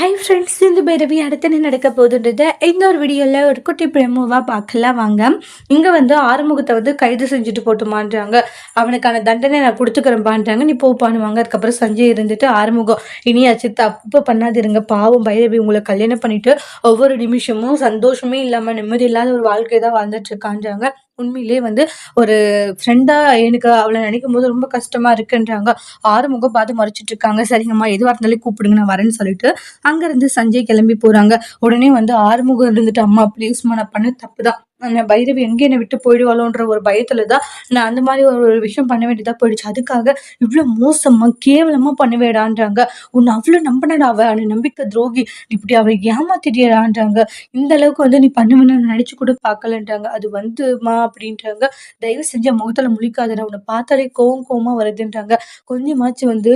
Hi friends, இந்த பைரவி அடுத்து என்ன நடக்க போகுதுன்றத இந்த ஒரு வீடியோவில் ஒரு குட்டி பிரேமோவாக பார்க்கலாம் வாங்க. இங்கே வந்து ஆறுமுகத்தை வந்து கைது செஞ்சுட்டு போட்டுமான்றாங்க. அவனுக்கான தண்டனை நான் கொடுத்துக்கிறேன்பான்றாங்க. நீ போப்பானுவாங்க. அதுக்கப்புறம் சஞ்சய் இருந்துட்டு ஆறுமுகம் இனியாச்சு தப்பு பண்ணாதிருங்க, பாவம் பைரவி உங்களை கல்யாணம் பண்ணிட்டு ஒவ்வொரு நிமிஷமும் சந்தோஷமே இல்லாமல் நிம்மதி இல்லாத ஒரு வாழ்க்கை தான் வாழ்ந்துட்டு இருக்கான்றாங்க. உண்மையிலே வந்து ஒரு ஃப்ரெண்டா எனக்கு அவளை நினைக்கும் போது ரொம்ப கஷ்டமா இருக்குன்றாங்க. ஆறுமுகம் பார்த்து மறைச்சிட்டு இருக்காங்க. சரிங்கம்மா, எதுவாக இருந்தாலும் கூப்பிடுங்க, நான் வரேன்னு சொல்லிட்டு அங்கேருந்து சஞ்சய் கிளம்பி போகிறாங்க. உடனே வந்து ஆறுமுகம் இருந்துட்டு, அம்மா ப்ளீஸ்மா, நான் பண்ண தப்பு தான், பைரவி எங்கே என்னை விட்டு போயிடுவாளோன்ற ஒரு பயத்தில் தான் நான் அந்த மாதிரி ஒரு விஷயம் பண்ண வேண்டியதாக போயிடுச்சு. அதுக்காக இவ்வளோ மோசமாக கேவலமாக பண்ணுவேடான்றாங்க. உன்னை அவ்வளோ நம்பினடா, அவள் நம்பிக்கை துரோகி, இப்படி அவளை ஏமாத்திட்டியடான்றாங்க. இந்த அளவுக்கு வந்து நீ பண்ணுவேன்னு நினச்சி கூட பார்க்கலன்றாங்க. அது வந்துமா அப்படின்றாங்க. தயவு செஞ்சு முகத்தில் முழிக்காதடா, உன்னை பார்த்தாலே கோவமாக வருதுன்றாங்க. கொஞ்சமாச்சு வந்து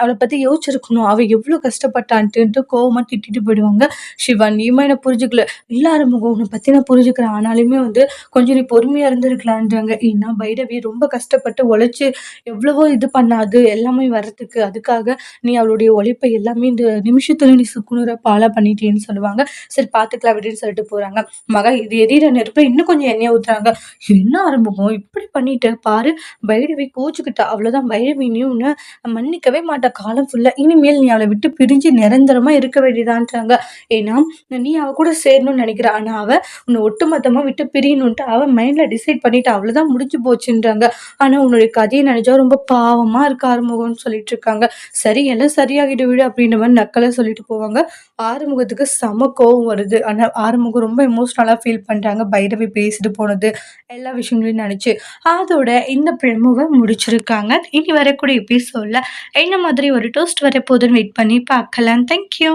அவளை பற்றி யோசிச்சிருக்கணும், அவள் எவ்வளோ கஷ்டப்பட்டான்ட்டு கோவமாக திட்டிட்டு போயிடுவாங்க. சிவா, நீமா என்னை புரிஞ்சுக்கல, எல்லாரும் உன்னை பற்றி நான் புரிஞ்சுக்கிறேன், ஆனாலுமே வந்து கொஞ்சம் நீ பொறுமையாக இருந்திருக்கலான்றாங்க. ஏன்னா பைரவி ரொம்ப கஷ்டப்பட்டு உழைச்சி எவ்வளவோ இது பண்ணாது எல்லாமே வர்றதுக்கு. அதுக்காக நீ அவளுடைய உழைப்பை எல்லாமே இந்த நிமிஷத்துல நீ சுக்குநூற பாலா பண்ணிட்டேன்னு சொல்லுவாங்க. சரி பார்த்துக்கலாம் அப்படின்னு சொல்லிட்டு போறாங்க. மகா, இது எரியிற நெருப்புல இன்னும் கொஞ்சம் எண்ணெய் ஊத்துறாங்க. என்ன ஆரம்பம் இப்படி பண்ணிட்டு பாரு, பைரவி கோச்சுக்கிட்டா, அவ்வளவுதான், பைரவினையும் உன்னை மன்னிக்கவே மாட்டா காலம் ஃபுல்லா. இனிமேல் நீ அவளை விட்டு பிரிஞ்சு நிரந்தரமா இருக்க வேண்டியதான்றாங்க. ஏன்னா நீ அவ கூட சேரணும்னு நினைக்கிற, ஆனா அவ உன்னை ஒட்டுமொத்தமா விட்டு பிரியணும்ட்டு அவ மைண்ட்ல டிசைட் பண்ணிட்டு அவ்வளவுதான், முடிஞ்சு போச்சுன்றாங்க. ஆனா உன்னுடைய கதையை நினைச்சா ரொம்ப பாவமா இருக்க ஆறுமுகம்னு சொல்லிட்டு இருக்காங்க. சரி, எல்லாம் சரியாகிட்டு விடு அப்படின்ற மாதிரி நக்கலை சொல்லிட்டு போவாங்க. ஆறுமுகத்துக்கு செம கோவம் வருது. ஆனா ஆறுமுகம் ரொம்ப எமோஷனலா ஃபீல் பண்றாங்க. பைரவி பேசிட்டு போனது எல்லா விஷயங்களையும் நினைச்சு. அதோட இந்த ப்ரெமோவை முடிச்சிருக்காங்க. இனி வரக்கூடிய எபிசோட்ல என்ன மாதிரி ஒரு டோஸ்ட் வரப்போகுதுன்னு வெயிட் பண்ணி பார்க்கலாம். தேங்க்யூ.